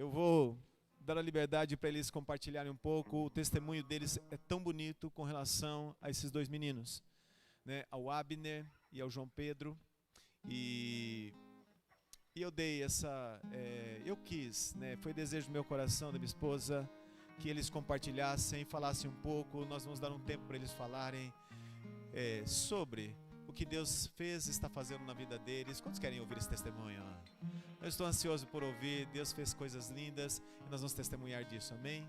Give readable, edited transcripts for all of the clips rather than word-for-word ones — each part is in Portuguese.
Eu vou dar a liberdade para eles compartilharem um pouco. O testemunho deles é tão bonito com relação a esses dois meninos, né? Ao Abner e ao João Pedro. E eu dei essa... eu quis, né? Foi desejo do meu coração, da minha esposa, que eles compartilhassem, falassem um pouco. Nós vamos dar um tempo para eles falarem sobre o que Deus fez e está fazendo na vida deles. Quantos querem ouvir esse testemunho? Eu estou ansioso por ouvir. Deus fez coisas lindas e nós vamos testemunhar disso, amém?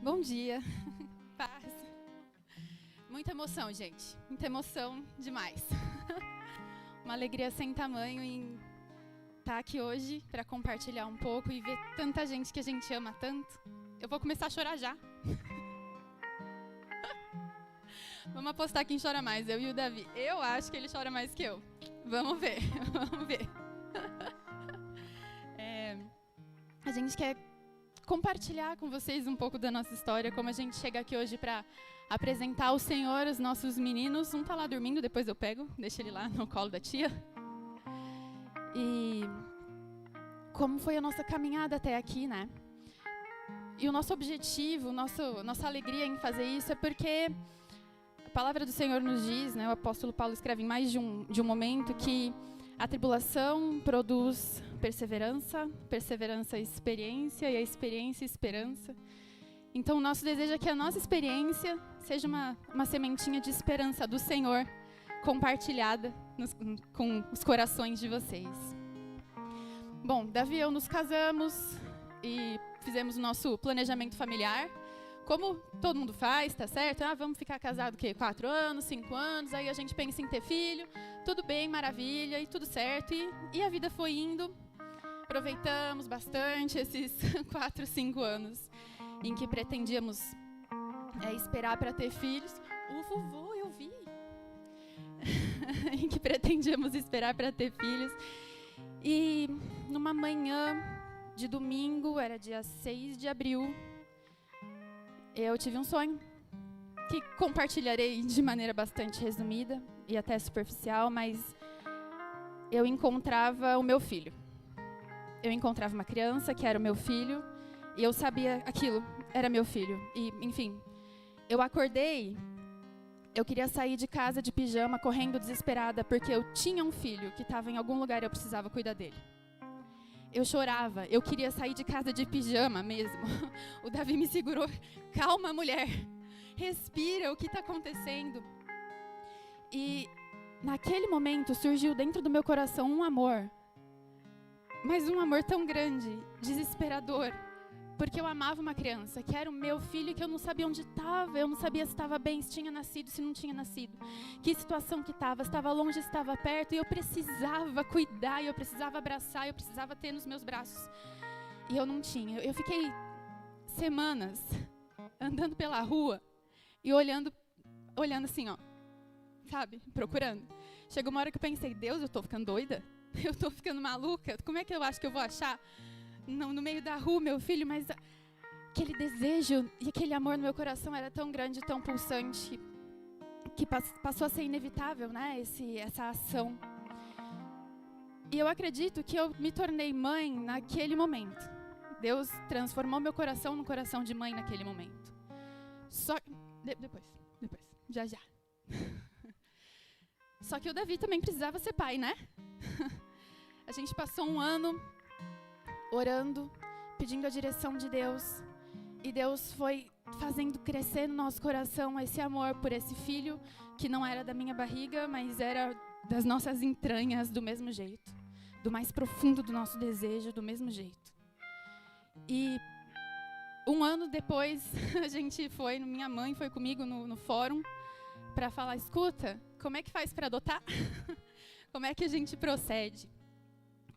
Bom dia, paz. Muita emoção, gente. Muita emoção demais. Uma alegria sem tamanho em estar aqui hoje para compartilhar um pouco e ver tanta gente que a gente ama tanto. Eu vou começar a chorar já. Vamos apostar quem chora mais, eu e o Davi. Eu acho que ele chora mais que eu. Vamos ver, vamos ver. A gente quer compartilhar com vocês um pouco da nossa história, como a gente chega aqui hoje para apresentar ao Senhor os nossos meninos. Um tá lá dormindo, depois eu pego, deixo ele lá no colo da tia. E como foi a nossa caminhada até aqui, né? E o nosso objetivo, nossa alegria em fazer isso é porque a palavra do Senhor nos diz, né? O apóstolo Paulo escreve em mais de um momento que a tribulação produz perseverança, perseverança experiência e a experiência esperança. Então o nosso desejo é que a nossa experiência seja uma sementinha de esperança do Senhor compartilhada com os corações de vocês. Bom, Davi e eu nos casamos e fizemos o nosso planejamento familiar. Como todo mundo faz, tá certo? Vamos ficar casado o quê? 4 anos, 5 anos, aí a gente pensa em ter filho, tudo bem, maravilha, e tudo certo. E a vida foi indo, aproveitamos bastante esses 4, 5 anos em que pretendíamos esperar para ter filhos. O vovô, eu vi! Em que pretendíamos esperar para ter filhos. E numa manhã de domingo, era dia 6 de abril, eu tive um sonho que compartilharei de maneira bastante resumida e até superficial, mas eu encontrava o meu filho. Eu encontrava uma criança que era o meu filho e eu sabia aquilo, era meu filho. E, enfim, eu acordei, eu queria sair de casa de pijama, correndo desesperada, porque eu tinha um filho que estava em algum lugar e eu precisava cuidar dele. Eu chorava, eu queria sair de casa de pijama mesmo. O Davi me segurou. Calma, mulher. Respira, o que está acontecendo? E naquele momento surgiu dentro do meu coração um amor. Mas um amor tão grande, desesperador. Porque eu amava uma criança, que era o meu filho, que eu não sabia onde estava. Eu não sabia se estava bem, se tinha nascido, se não tinha nascido. Que situação que estava, se estava longe, se estava perto. E eu precisava cuidar, eu precisava abraçar, eu precisava ter nos meus braços. E eu não tinha. Eu fiquei semanas andando pela rua e olhando assim, ó. Sabe? Procurando. Chegou uma hora que eu pensei, Deus, eu estou ficando doida? Eu estou ficando maluca? Como é que eu acho que eu vou achar no meio da rua meu filho? Mas aquele desejo e aquele amor no meu coração era tão grande, tão pulsante, que passou a ser inevitável, né? Essa ação. E eu acredito que eu me tornei mãe naquele momento. Deus transformou meu coração num coração de mãe naquele momento. Só depois, já. Só que o Davi também precisava ser pai, né? A gente passou um ano orando, pedindo a direção de Deus. E Deus foi fazendo crescer no nosso coração esse amor por esse filho, que não era da minha barriga, mas era das nossas entranhas do mesmo jeito. Do mais profundo do nosso desejo, do mesmo jeito. E um ano depois, minha mãe foi comigo no fórum para falar, escuta, como é que faz para adotar? Como é que a gente procede?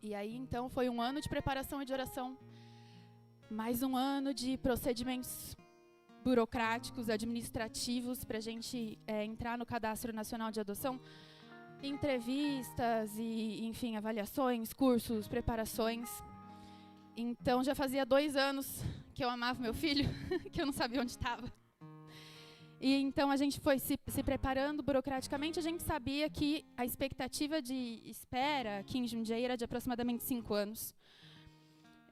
E aí, então, foi um ano de preparação e de oração. Mais um ano de procedimentos burocráticos, administrativos, para a gente entrar no Cadastro Nacional de Adoção. entrevistas e, enfim, avaliações, cursos, preparações. Então, já fazia 2 anos que eu amava meu filho, que eu não sabia onde estava. E então a gente foi se preparando burocraticamente. A gente sabia que a expectativa de espera aqui em Jundiaí era de aproximadamente 5 anos.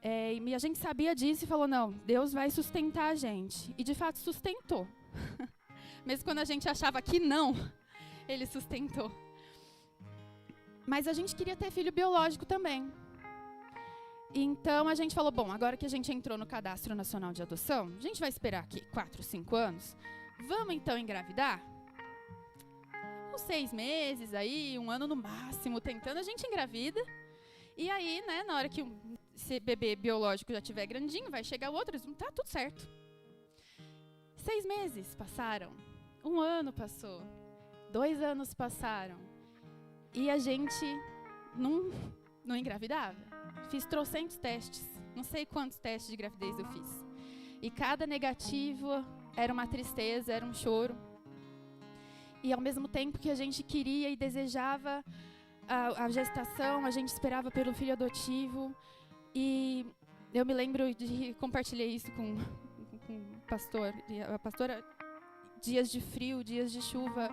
E a gente sabia disso e falou, não, Deus vai sustentar a gente. E de fato sustentou. Mesmo quando a gente achava que não, Ele sustentou. Mas a gente queria ter filho biológico também. Então a gente falou, bom, agora que a gente entrou no Cadastro Nacional de Adoção, a gente vai esperar aqui 4, 5 anos. Vamos então engravidar? Uns 6 meses aí, 1 ano no máximo, tentando, a gente engravida. E aí, né, na hora que esse bebê biológico já estiver grandinho, vai chegar o outro, tá tudo certo. 6 meses passaram, 1 ano passou, 2 anos passaram. E a gente não engravidava. Fiz trocentos testes, não sei quantos testes de gravidez eu fiz. E cada negativo era uma tristeza, era um choro. E ao mesmo tempo que a gente queria e desejava a gestação, a gente esperava pelo filho adotivo. E eu me lembro de compartilhar isso com o pastor. A pastora, dias de frio, dias de chuva,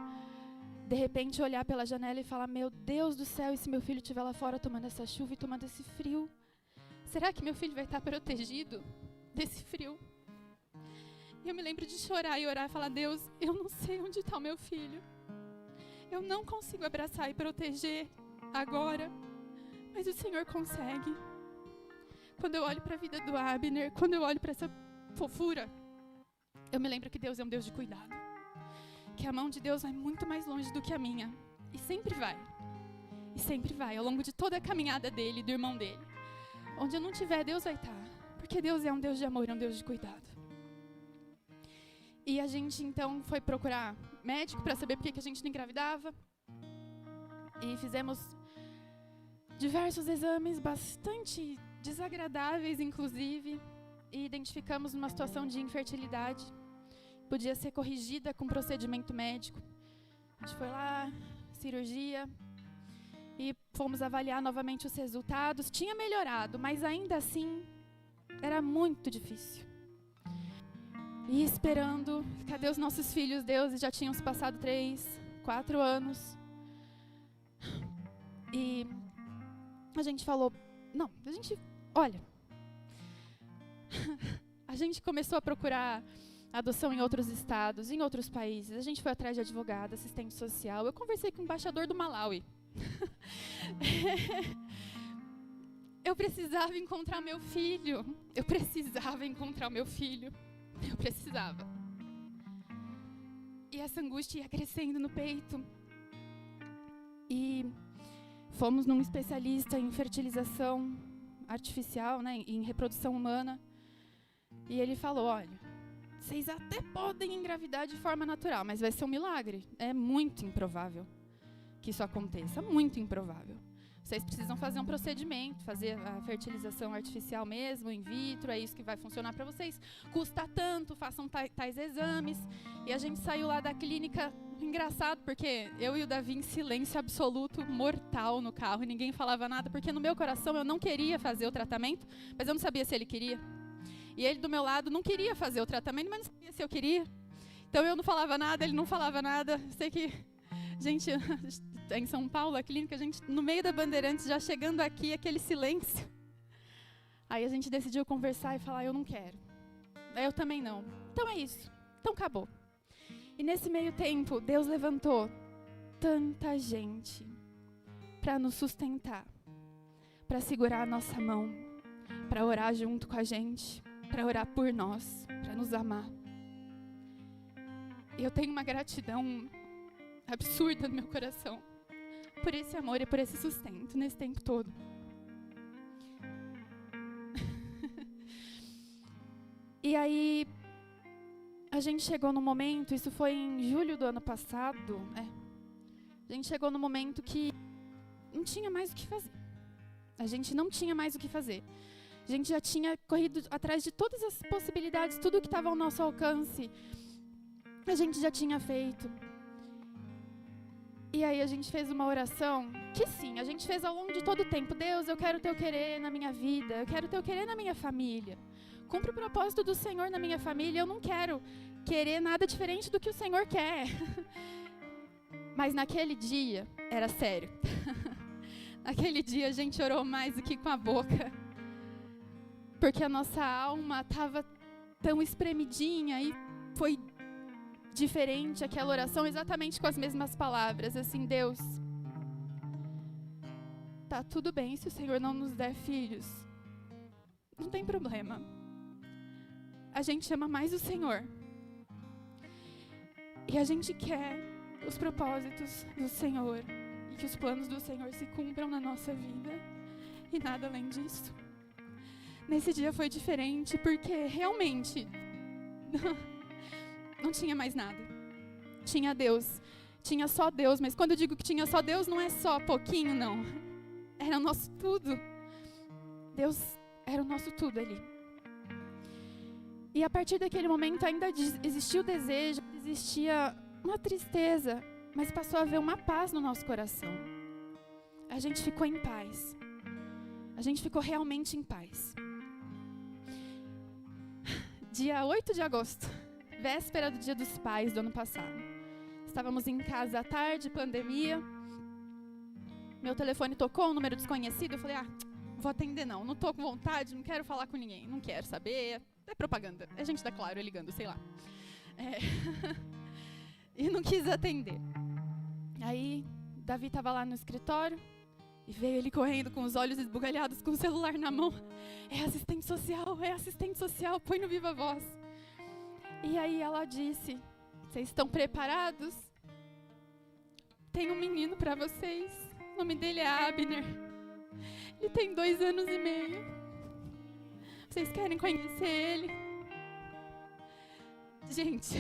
de repente olhar pela janela e falar, meu Deus do céu, e se meu filho estiver lá fora tomando essa chuva e tomando esse frio? Será que meu filho vai estar protegido desse frio? E eu me lembro de chorar e orar e falar, Deus, eu não sei onde está o meu filho. Eu não consigo abraçar e proteger agora, mas o Senhor consegue. Quando eu olho para a vida do Abner, quando eu olho para essa fofura, eu me lembro que Deus é um Deus de cuidado. Que a mão de Deus vai muito mais longe do que a minha. E sempre vai. E sempre vai, ao longo de toda a caminhada dele, do irmão dele. Onde eu não estiver, Deus vai estar. Porque Deus é um Deus de amor, é um Deus de cuidado. E a gente, então, foi procurar médico para saber por que a gente não engravidava. E fizemos diversos exames, bastante desagradáveis, inclusive. E identificamos uma situação de infertilidade. Podia ser corrigida com procedimento médico. A gente foi lá, cirurgia, e fomos avaliar novamente os resultados. Tinha melhorado, mas ainda assim, era muito difícil. E esperando, cadê os nossos filhos, Deus? E já tinham se passado 3, 4 anos. E a gente falou, não, olha, a gente começou a procurar adoção em outros estados, em outros países. A gente foi atrás de advogado, assistente social. Eu conversei com o embaixador do Malawi. Eu precisava encontrar meu filho. Eu precisava. E essa angústia ia crescendo no peito. E fomos num especialista em fertilização artificial, né, em reprodução humana. E ele falou, olha, vocês até podem engravidar de forma natural, mas vai ser um milagre. É muito improvável que isso aconteça, muito improvável. Vocês precisam fazer um procedimento, fazer a fertilização artificial mesmo, in vitro, é isso que vai funcionar para vocês. Custa tanto, façam tais exames. E a gente saiu lá da clínica, engraçado, porque eu e o Davi em silêncio absoluto, mortal no carro, e ninguém falava nada, porque no meu coração eu não queria fazer o tratamento, mas eu não sabia se ele queria. E ele do meu lado não queria fazer o tratamento, mas não sabia se eu queria. Então eu não falava nada, ele não falava nada. Sei que, gente, em São Paulo, a clínica, a gente, no meio da Bandeirantes, já chegando aqui, aquele silêncio. Aí a gente decidiu conversar e falar, eu não quero. Eu também não. Então é isso. Então acabou. E nesse meio tempo, Deus levantou tanta gente para nos sustentar, para segurar a nossa mão, para orar junto com a gente, para orar por nós, para nos amar. E eu tenho uma gratidão absurda no meu coração por esse amor e por esse sustento nesse tempo todo. E aí, a gente chegou no momento, isso foi em julho do ano passado, a gente chegou no momento que não tinha mais o que fazer. A gente não tinha mais o que fazer. A gente já tinha corrido atrás de todas as possibilidades, tudo que estava ao nosso alcance, a gente já tinha feito. E aí a gente fez uma oração que sim, a gente fez ao longo de todo o tempo. Deus, eu quero o teu querer na minha vida, eu quero o teu querer na minha família. Cumpre o propósito do Senhor na minha família, eu não quero querer nada diferente do que o Senhor quer. Mas naquele dia, era sério. Naquele dia a gente orou mais do que com a boca. Porque a nossa alma estava tão espremidinha e foi diferente aquela oração, exatamente com as mesmas palavras. Assim, Deus, tá tudo bem se o Senhor não nos der filhos. Não tem problema. A gente ama mais o Senhor. E a gente quer os propósitos do Senhor e que os planos do Senhor se cumpram na nossa vida e nada além disso. Nesse dia foi diferente porque realmente não tinha mais nada. Tinha Deus, tinha só Deus, mas quando eu digo que tinha só Deus, não é só pouquinho, não. Era o nosso tudo. Deus era o nosso tudo ali. E a partir daquele momento ainda existia o desejo, existia uma tristeza, mas passou a haver uma paz no nosso coração. A gente ficou em paz. A gente ficou realmente em paz. Dia 8 de agosto, véspera do Dia dos Pais do ano passado. Estávamos em casa à tarde, pandemia. Meu telefone tocou, um número desconhecido. Eu falei, vou atender não estou com vontade, não quero falar com ninguém, não quero saber. É propaganda, é gente da Claro ligando, sei lá. E não quis atender. Aí, Davi estava lá no escritório e veio ele correndo com os olhos esbugalhados, com o celular na mão. É assistente social, põe no Viva Voz. E aí ela disse, vocês estão preparados? Tem um menino para vocês, o nome dele é Abner. Ele tem 2 anos e meio. Vocês querem conhecer ele? Gente,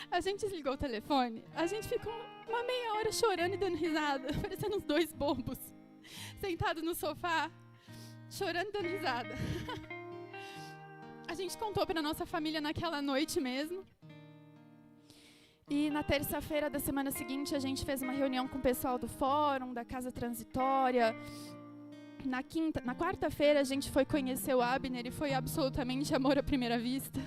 a gente desligou o telefone, a gente ficou uma meia hora chorando e dando risada, parecendo uns 2 bobos, sentados no sofá, chorando e dando risada. A gente contou para nossa família naquela noite mesmo. E na terça-feira da semana seguinte, a gente fez uma reunião com o pessoal do fórum, da casa transitória. Na quarta-feira, a gente foi conhecer o Abner e foi absolutamente amor à primeira vista.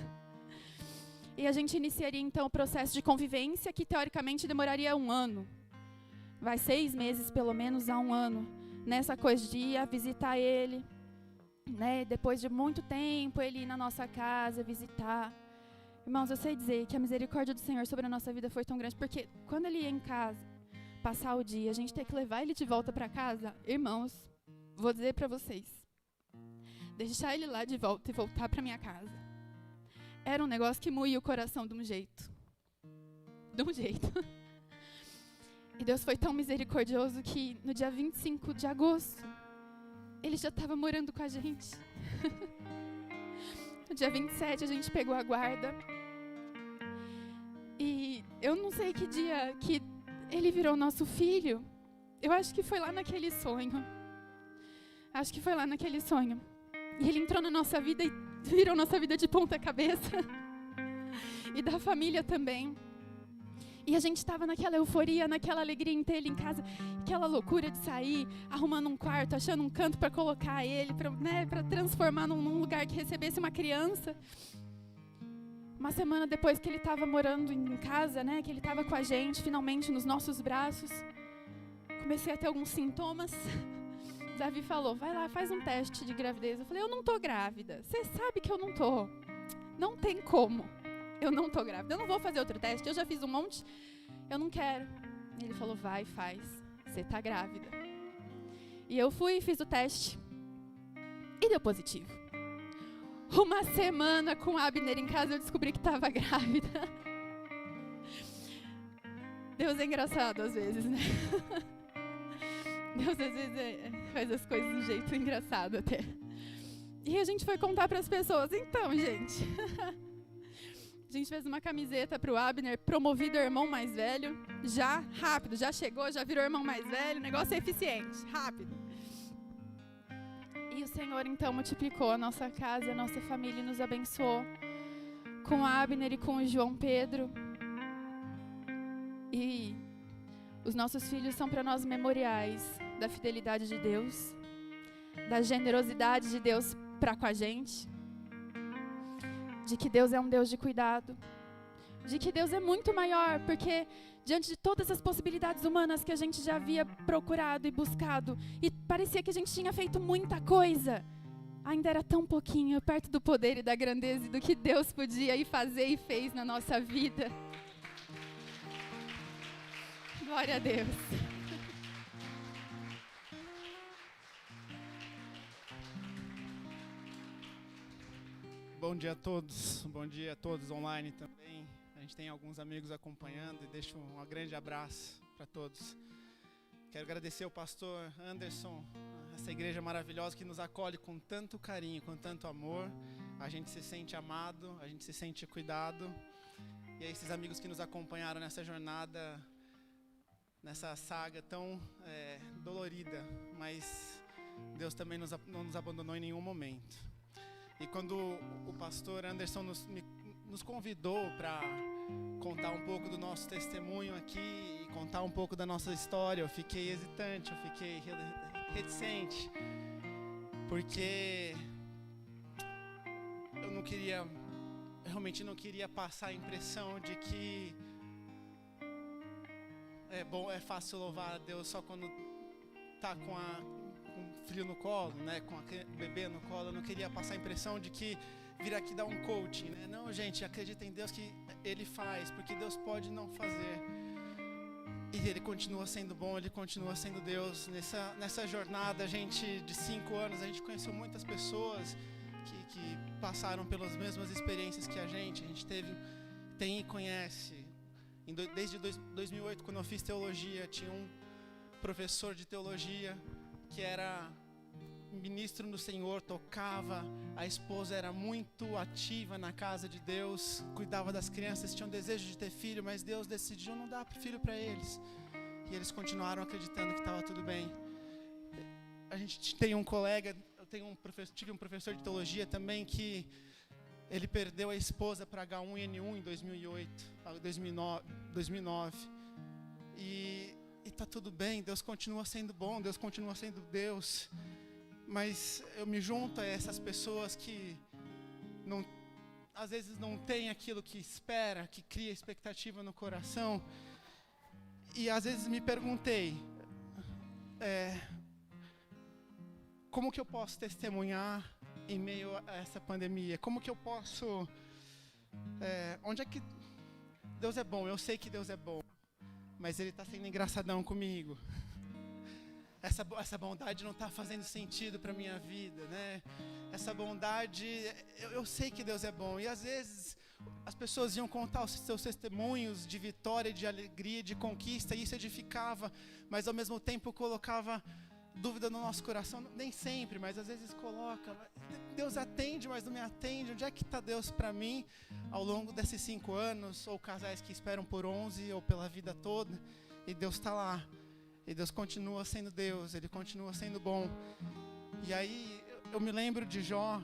E a gente iniciaria, então, o processo de convivência, que teoricamente demoraria 1 ano. Vai 6 meses, pelo menos, a 1 ano. Nessa coisa de ir visitar ele, né? Depois de muito tempo, ele ir na nossa casa, visitar. Irmãos, eu sei dizer que a misericórdia do Senhor sobre a nossa vida foi tão grande, porque quando ele ia em casa, passar o dia, a gente ter que levar ele de volta para casa, irmãos, vou dizer para vocês, deixar ele lá de volta e voltar para minha casa, era um negócio que moía o coração de um jeito. De um jeito. E Deus foi tão misericordioso que no dia 25 de agosto, ele já estava morando com a gente. No dia 27 a gente pegou a guarda. E eu não sei que dia que ele virou nosso filho. Eu acho que foi lá naquele sonho. E ele entrou na nossa vida e virou nossa vida de ponta cabeça. E da família também. E a gente estava naquela euforia, naquela alegria em ter ele em casa, aquela loucura de sair, arrumando um quarto, achando um canto para colocar ele, para transformar num lugar que recebesse uma criança. Uma semana depois que ele estava morando em casa, né, que ele estava com a gente, finalmente nos nossos braços, comecei a ter alguns sintomas. Davi falou, vai lá, faz um teste de gravidez. Eu falei, eu não tô grávida. Você sabe que eu não tô. Não tem como. Eu não tô grávida. Eu não vou fazer outro teste. Eu já fiz um monte. Eu não quero. Ele falou, vai, faz. Você tá grávida. E eu fui e fiz o teste. E deu positivo. Uma semana com o Abner em casa, eu descobri que estava grávida. Deus é engraçado às vezes, né? Deus às vezes faz as coisas de um jeito engraçado até. E a gente foi contar para as pessoas. Então, gente... A gente fez uma camiseta para o Abner, promovido ao irmão mais velho. Já, rápido, já chegou, já virou irmão mais velho. O negócio é eficiente, rápido. E o Senhor, então, multiplicou a nossa casa, a nossa família e nos abençoou. Com o Abner e com o João Pedro. E Os nossos filhos são para nós memoriais da fidelidade de Deus, da generosidade de Deus para com a gente, de que Deus é um Deus de cuidado, de que Deus é muito maior, porque diante de todas as possibilidades humanas que a gente já havia procurado e buscado, e parecia que a gente tinha feito muita coisa, ainda era tão pouquinho perto do poder e da grandeza e do que Deus podia ir fazer e fez na nossa vida. Glória a Deus. Bom dia a todos, bom dia a todos online também. A gente tem alguns amigos acompanhando e deixo um grande abraço para todos. Quero agradecer ao pastor Anderson, essa igreja maravilhosa que nos acolhe com tanto carinho, com tanto amor. A gente se sente amado, a gente se sente cuidado. E a esses amigos que nos acompanharam nessa jornada, nessa saga tão dolorida, mas Deus também não nos abandonou em nenhum momento. E quando o pastor Anderson nos convidou para contar um pouco do nosso testemunho aqui e contar um pouco da nossa história, eu fiquei hesitante, eu fiquei reticente, porque eu realmente não queria passar a impressão de que é fácil louvar a Deus só quando tá com filho no colo, né, com o bebê no colo. Eu não queria passar a impressão de que vir aqui dar um coaching, né? Não, gente, acredita em Deus que Ele faz, porque Deus pode não fazer. E Ele continua sendo bom, Ele continua sendo Deus. Nessa jornada, de 5 anos, a gente conheceu muitas pessoas que passaram pelas mesmas experiências que a gente tem e conhece. Desde 2008, quando eu fiz teologia, tinha um professor de teologia que era ministro no Senhor, tocava, a esposa era muito ativa na casa de Deus, cuidava das crianças, tinham desejo de ter filho, mas Deus decidiu não dar filho para eles. E eles continuaram acreditando que estava tudo bem. A gente tem um colega, tive um professor de teologia também que ele perdeu a esposa para H1N1 em 2009. E está tudo bem, Deus continua sendo bom, Deus continua sendo Deus. Mas eu me junto a essas pessoas que às vezes não tem aquilo que espera, que cria expectativa no coração. E às vezes me perguntei, como que eu posso testemunhar em meio a essa pandemia? Como que eu posso... onde é que... Deus é bom, eu sei que Deus é bom, mas Ele está sendo engraçadão comigo. Essa bondade não está fazendo sentido para a minha vida, né? Essa bondade, eu sei que Deus é bom. E às vezes as pessoas iam contar os seus testemunhos de vitória, de alegria, de conquista, e isso edificava, mas ao mesmo tempo colocava dúvida no nosso coração. Nem sempre, mas às vezes coloca. Deus atende, mas não me atende. Onde é que está Deus para mim ao longo desses 5 anos? Ou casais que esperam por 11 ou pela vida toda, e Deus está lá. E Deus continua sendo Deus, Ele continua sendo bom. E aí eu me lembro de Jó.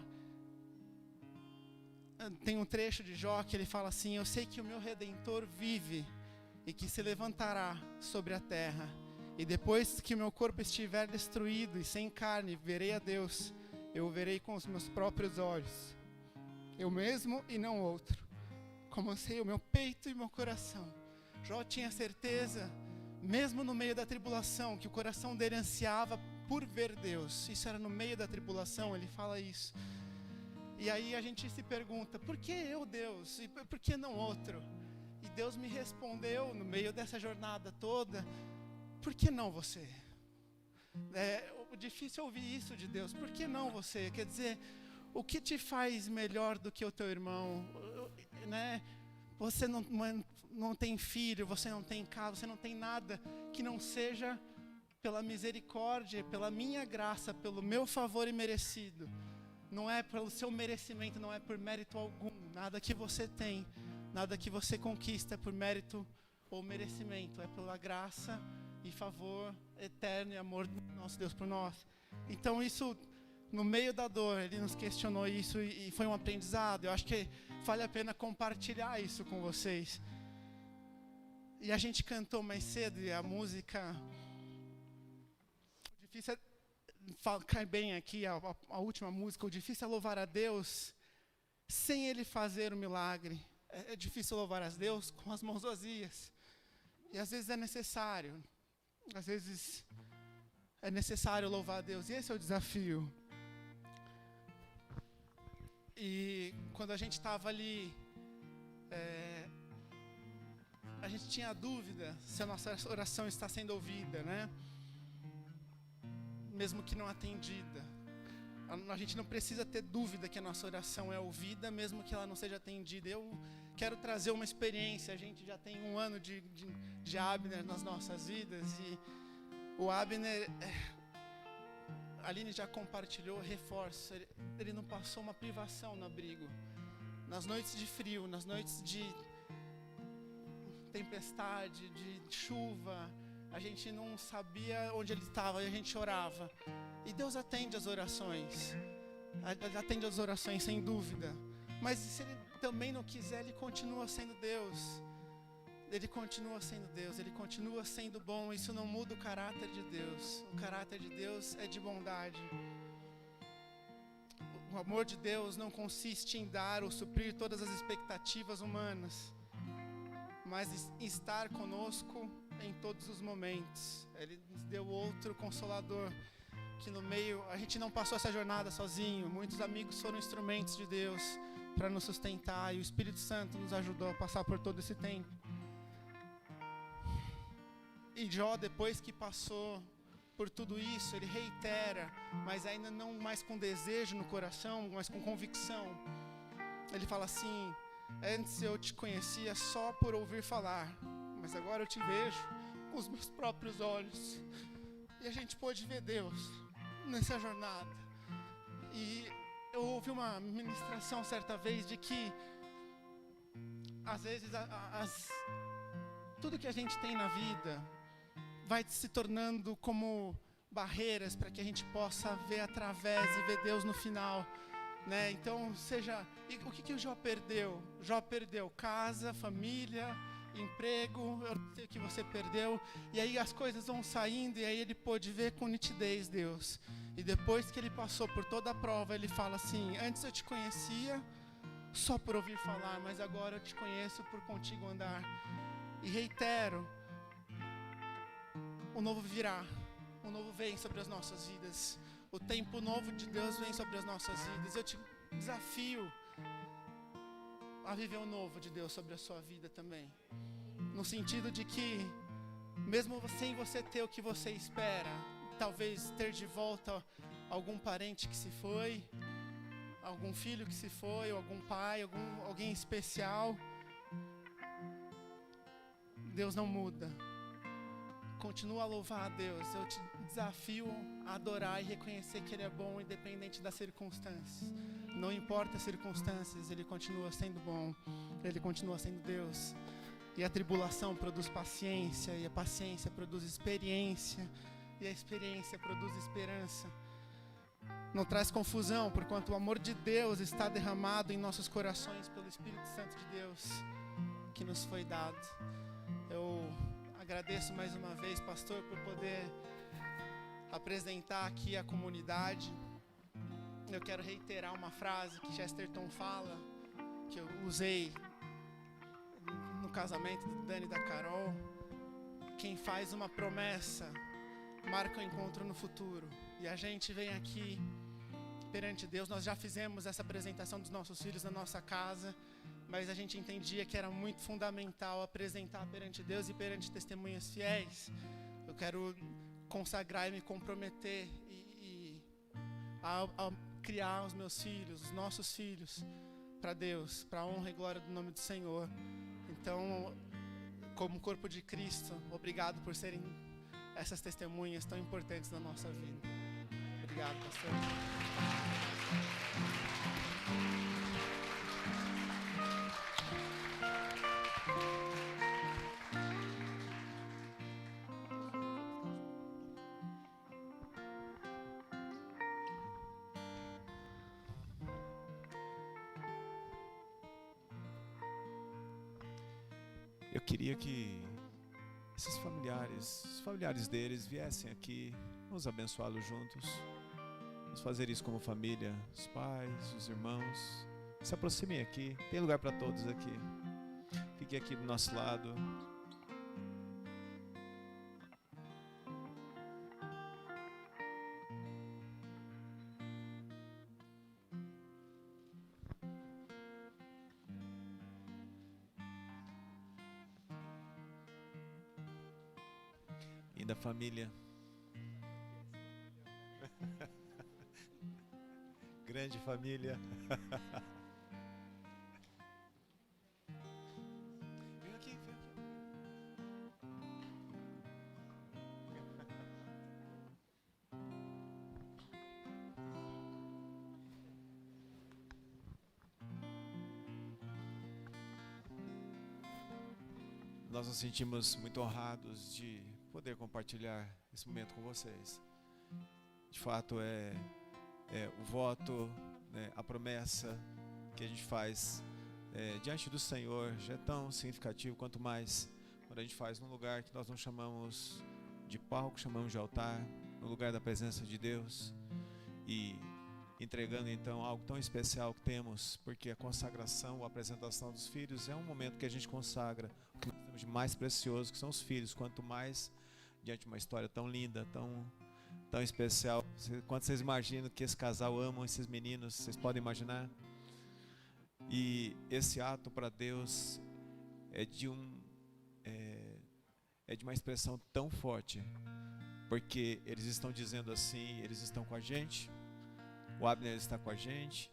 Tem um trecho de Jó que ele fala assim: eu sei que o meu Redentor vive e que se levantará sobre a terra. E depois que meu corpo estiver destruído e sem carne, verei a Deus. Eu o verei com os meus próprios olhos. Eu mesmo e não outro. Como sei o meu peito e meu coração. Jó tinha certeza, mesmo no meio da tribulação, que o coração dele ansiava por ver Deus. Isso era no meio da tribulação, ele fala isso. E aí a gente se pergunta, por que eu, Deus? E por que não outro? E Deus me respondeu no meio dessa jornada toda, por que não você? O difícil é ouvir isso de Deus, por que não você? Quer dizer, o que te faz melhor do que o teu irmão? Né? Você não tem filho, você não tem casa, você não tem nada que não seja pela misericórdia, pela minha graça, pelo meu favor imerecido. Não é pelo seu merecimento, não é por mérito algum. Nada que você tem, nada que você conquista é por mérito ou merecimento. É pela graça e favor eterno e amor do nosso Deus por nós. Então isso, no meio da dor, Ele nos questionou isso e foi um aprendizado. Eu acho que vale a pena compartilhar isso com vocês. E a gente cantou mais cedo, e a música... O difícil cai bem aqui, a última música. O difícil é louvar a Deus sem Ele fazer o milagre. É difícil louvar a Deus com as mãos vazias. E às vezes é necessário. Às vezes é necessário louvar a Deus. E esse é o desafio. E quando a gente estava ali, a gente tinha dúvida se a nossa oração está sendo ouvida, né? Mesmo que não atendida. A gente não precisa ter dúvida que a nossa oração é ouvida, mesmo que ela não seja atendida. Eu quero trazer uma experiência. A gente já tem 1 ano de Abner nas nossas vidas. E o Abner, a Aline já compartilhou, reforça. Ele não passou uma privação no abrigo. Nas noites de frio, nas noites de tempestade, de chuva, a gente não sabia onde ele estava e a gente orava. E Deus atende as orações. Ele atende as orações sem dúvida. Mas se Ele também não quiser, Ele continua sendo Deus. Ele continua sendo Deus, Ele continua sendo bom. Isso não muda o caráter de Deus. O caráter de Deus é de bondade. O amor de Deus não consiste em dar ou suprir todas as expectativas humanas, mas estar conosco em todos os momentos. Ele nos deu outro consolador, que no meio, a gente não passou essa jornada sozinho. Muitos amigos foram instrumentos de Deus para nos sustentar, e o Espírito Santo nos ajudou a passar por todo esse tempo. E Jó, depois que passou por tudo isso, ele reitera, mas ainda não mais com desejo no coração, mas com convicção. Ele fala assim: antes eu te conhecia só por ouvir falar, mas agora eu te vejo com os meus próprios olhos. E a gente pôde ver Deus nessa jornada. E eu ouvi uma ministração certa vez de que às vezes tudo que a gente tem na vida vai se tornando como barreiras para que a gente possa ver através e ver Deus no final, né? Então, e o que o Jó perdeu? Jó perdeu casa, família, emprego. Eu não sei o que você perdeu. E aí as coisas vão saindo, e aí ele pôde ver com nitidez Deus. E depois que ele passou por toda a prova, ele fala assim: antes eu te conhecia só por ouvir falar, mas agora eu te conheço por contigo andar. E reitero, o novo virá, o novo vem sobre as nossas vidas. O tempo novo de Deus vem sobre as nossas vidas. Eu te desafio a viver o novo de Deus sobre a sua vida também. No sentido de que, mesmo sem você ter o que você espera, talvez ter de volta algum parente que se foi, algum filho que se foi, ou algum pai, alguém especial, Deus não muda. Continua a louvar a Deus. Eu te desafio a adorar e reconhecer que Ele é bom, independente das circunstâncias. Não importa as circunstâncias, Ele continua sendo bom. Ele continua sendo Deus. E a tribulação produz paciência, e a paciência produz experiência, e a experiência produz esperança. Não traz confusão, porquanto o amor de Deus está derramado em nossos corações pelo Espírito Santo de Deus que nos foi dado. Eu agradeço mais uma vez, pastor, por poder apresentar aqui a comunidade. Eu quero reiterar uma frase que Chesterton fala, que eu usei no casamento do Dani e da Carol: quem faz uma promessa marca o encontro no futuro. E a gente vem aqui perante Deus. Nós já fizemos essa apresentação dos nossos filhos na nossa casa, mas a gente entendia que era muito fundamental apresentar perante Deus e perante testemunhas fiéis. Eu quero consagrar e me comprometer a criar os meus filhos, os nossos filhos, para Deus, para a honra e glória do nome do Senhor. Então, como corpo de Cristo, obrigado por serem essas testemunhas tão importantes na nossa vida. Obrigado, pastor. Eu queria que esses familiares, os familiares deles viessem aqui, vamos abençoá-los juntos. Vamos fazer isso como família, os pais, os irmãos. Se aproximem aqui, tem lugar para todos aqui. Fiquem aqui do nosso lado. E da família. Grande família. Vem aqui, vem aqui. Nós nos sentimos muito honrados de poder compartilhar esse momento com vocês. De fato, o voto, né, a promessa que a gente faz diante do Senhor já é tão significativo, quanto mais quando a gente faz num lugar que nós não chamamos de palco, chamamos de altar, no lugar da presença de Deus, e entregando então algo tão especial que temos, porque a consagração, a apresentação dos filhos é um momento que a gente consagra o que nós temos de mais precioso, que são os filhos. Quanto mais diante de uma história tão linda, tão especial. Quanto vocês imaginam que esse casal ama esses meninos? Vocês podem imaginar? E esse ato para Deus é de uma expressão tão forte, porque eles estão dizendo assim, eles estão com a gente, o Abner está com a gente,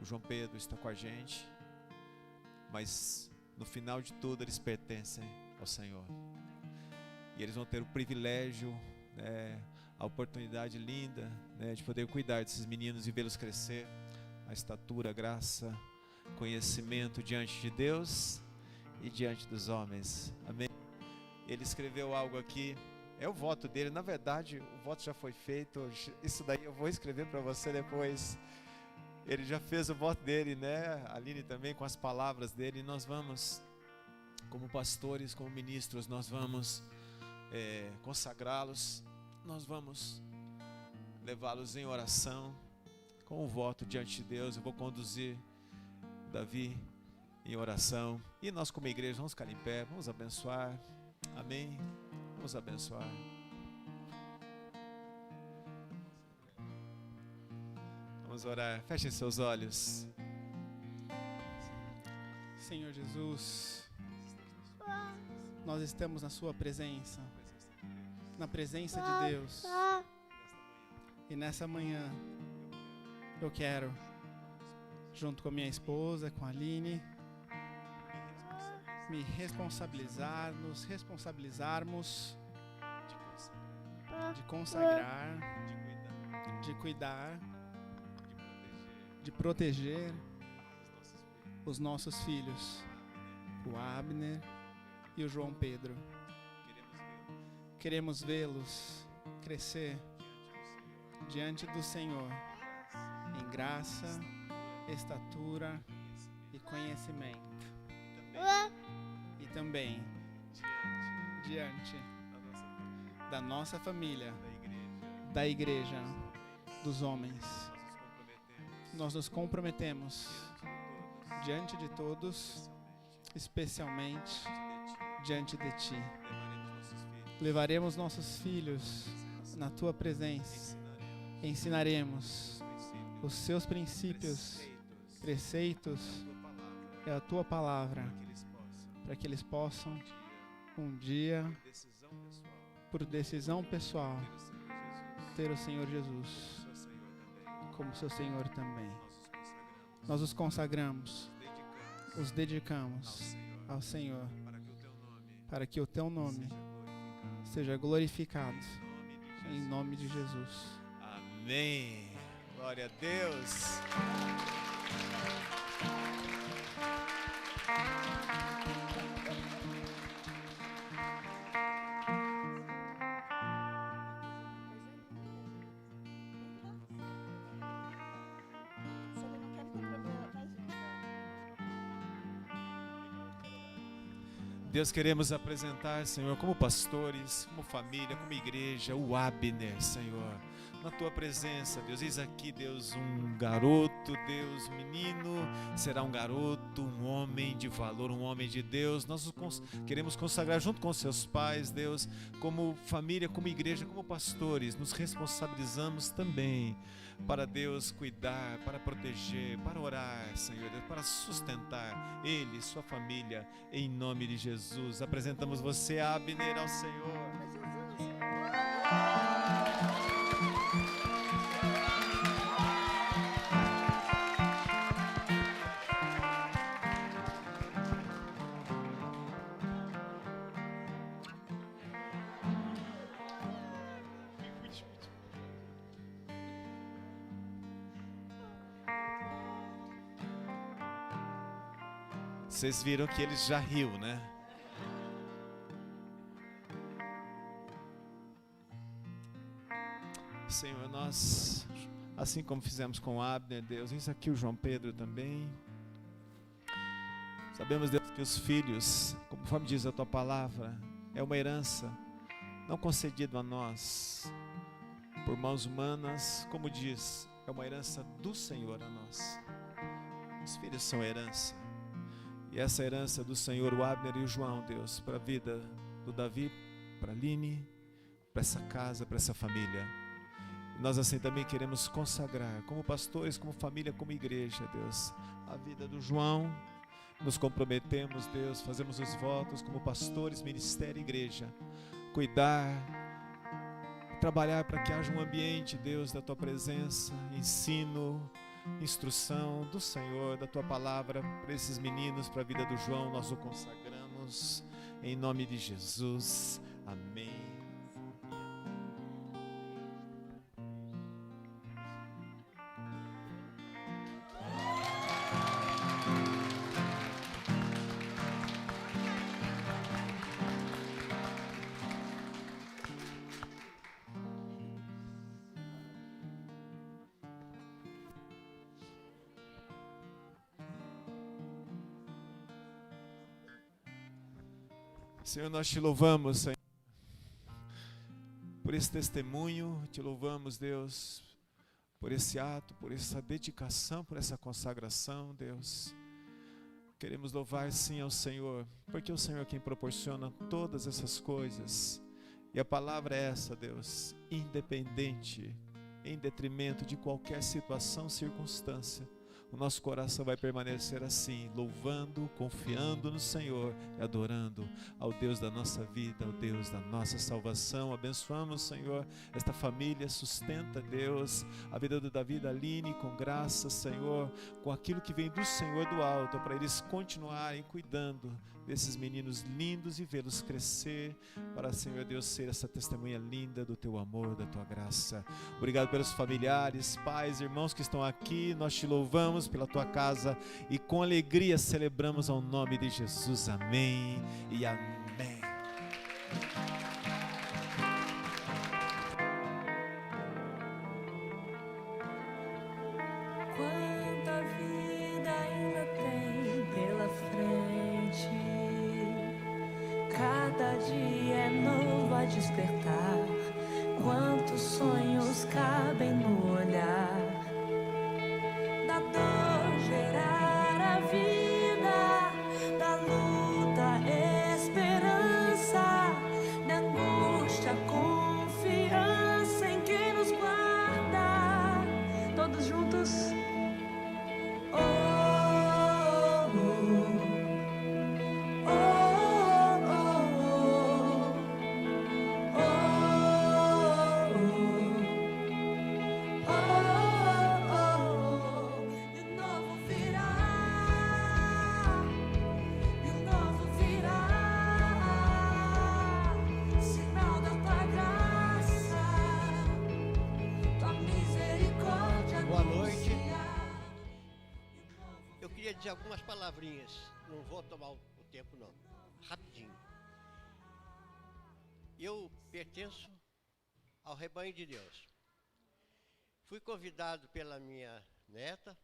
o João Pedro está com a gente, mas no final de tudo eles pertencem ao Senhor. E eles vão ter o privilégio, a oportunidade linda, de poder cuidar desses meninos e vê-los crescer, a estatura, a graça, conhecimento diante de Deus e diante dos homens. Amém? Ele escreveu algo aqui, é o voto dele. Na verdade, o voto já foi feito. Isso daí eu vou escrever para você depois. Ele já fez o voto dele, né? A Aline também, com as palavras dele. E nós vamos, como pastores, como ministros, nós vamos consagrá-los. Nós vamos levá-los em oração, com o voto diante de Deus. Eu vou conduzir Davi em oração. E nós, como igreja, vamos ficar em pé, vamos abençoar. Amém? Vamos abençoar. Vamos orar. Fechem seus olhos. Senhor Jesus, nós estamos na sua presença, na presença de Deus. E nessa manhã, eu quero, junto com a minha esposa, com a Aline, me responsabilizar, nos responsabilizarmos de consagrar, de cuidar, de proteger os nossos filhos, o Abner e o João Pedro. Queremos vê-los crescer diante do Senhor em graça, estatura e conhecimento. E também diante da nossa família, da igreja, dos homens. Nós nos comprometemos diante de todos, especialmente diante de Ti. Levaremos nossos filhos na Tua presença, ensinaremos os Seus princípios, preceitos e a Tua palavra, para que eles possam um dia, por decisão pessoal, ter o Senhor Jesus como seu Senhor também. Nós os consagramos, os dedicamos ao Senhor, para que o Teu nome seja glorificado, em nome de Jesus. Amém. Glória a Deus. Deus, queremos apresentar, Senhor, como pastores, como família, como igreja, o Abner, Senhor, na tua presença, Deus. Eis aqui, Deus, um garoto, Deus, um menino, será um garoto, um homem de valor, um homem de Deus. Nós o queremos consagrar junto com seus pais, Deus, como família, como igreja, como pastores. Nos responsabilizamos também para, Deus, cuidar, para proteger, para orar, Senhor, para sustentar ele, sua família, em nome de Jesus. Apresentamos você, Abner, ao Senhor. Vocês viram que ele já riu, né? Senhor, nós, assim como fizemos com Abner, Deus, isso aqui o João Pedro também. Sabemos, Deus, que os filhos, conforme diz a tua palavra, é uma herança não concedida a nós por mãos humanas, como diz, é uma herança do Senhor a nós. Os filhos são herança. E essa herança do Senhor, o Abner e o João, Deus, para a vida do Davi, para a Aline, para essa casa, para essa família. E nós assim também queremos consagrar, como pastores, como família, como igreja, Deus, a vida do João. Nos comprometemos, Deus, fazemos os votos como pastores, ministério e igreja. Cuidar, trabalhar para que haja um ambiente, Deus, da tua presença, ensino, instrução do Senhor, da tua palavra para esses meninos, para a vida do João. Nós o consagramos em nome de Jesus, amém. Senhor, nós te louvamos, Senhor, por esse testemunho, te louvamos, Deus, por esse ato, por essa dedicação, por essa consagração, Deus. Queremos louvar, sim, ao Senhor, porque é o Senhor quem proporciona todas essas coisas. E a palavra é essa, Deus, independente, em detrimento de qualquer situação, circunstância. O nosso coração vai permanecer assim, louvando, confiando no Senhor e adorando ao Deus da nossa vida, ao Deus da nossa salvação. Abençoamos, Senhor, esta família, sustenta, Deus, a vida do Davi e da Aline com graça, Senhor, com aquilo que vem do Senhor do alto, para eles continuarem cuidando desses meninos lindos e vê-los crescer, para, Senhor Deus, ser essa testemunha linda do teu amor, da tua graça. Obrigado pelos familiares, pais, irmãos que estão aqui, nós te louvamos pela tua casa e com alegria celebramos ao nome de Jesus, amém e amém. Quanta vida ainda tem pela frente, cada dia é novo a despertar, quantos sonhos cabem no olhar. Da dor gerar a vida, da luta esperança, da angústia confiança em quem nos guarda. Todos juntos. Oh, oh, oh, oh, oh, oh, oh. E o novo virá, e o novo virá, sinal da tua graça, tua misericórdia. Boa noite. Eu queria dizer algumas palavrinhas, não vou tomar o tempo não, rapidinho. Eu pertenço ao rebanho de Deus. Fui convidado pela minha neta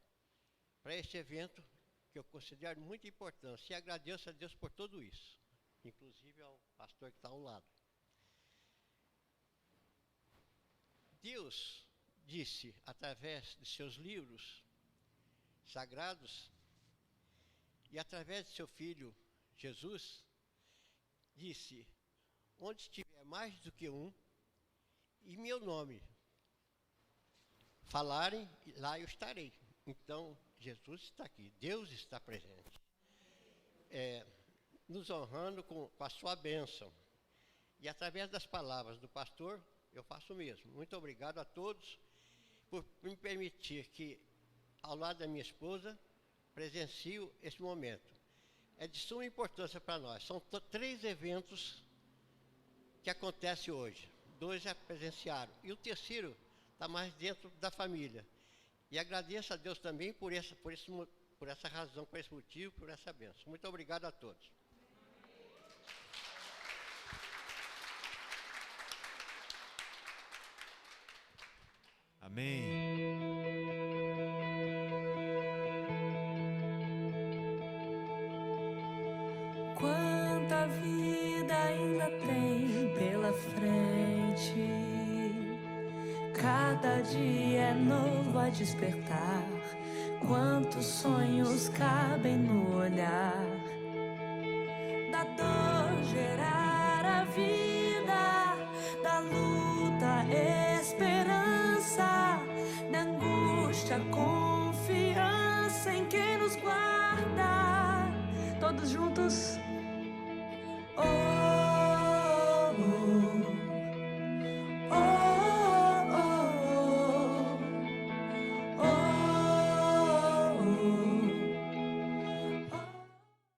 para este evento que eu considero muito importante e agradeço a Deus por tudo isso. inclusive ao pastor que está ao lado. Deus disse, através de seus livros sagrados, e através de seu Filho, Jesus, disse, onde estiver mais do que um, e meu nome falarem, lá eu estarei. Então, Jesus está aqui, Deus está presente, nos honrando com a sua bênção. E através das palavras do pastor, eu faço o mesmo. Muito obrigado a todos por me permitir que, ao lado da minha esposa, presencio esse momento. É de suma importância para nós. São 3 eventos que acontecem hoje. 2 já presenciaram. E o terceiro está mais dentro da família. E agradeço a Deus também por essa razão, por esse motivo, por essa bênção. Muito obrigado a todos. Amém. Quanta vida ainda tem pela frente. Cada dia é novo a despertar. Quantos sonhos cabem no olhar.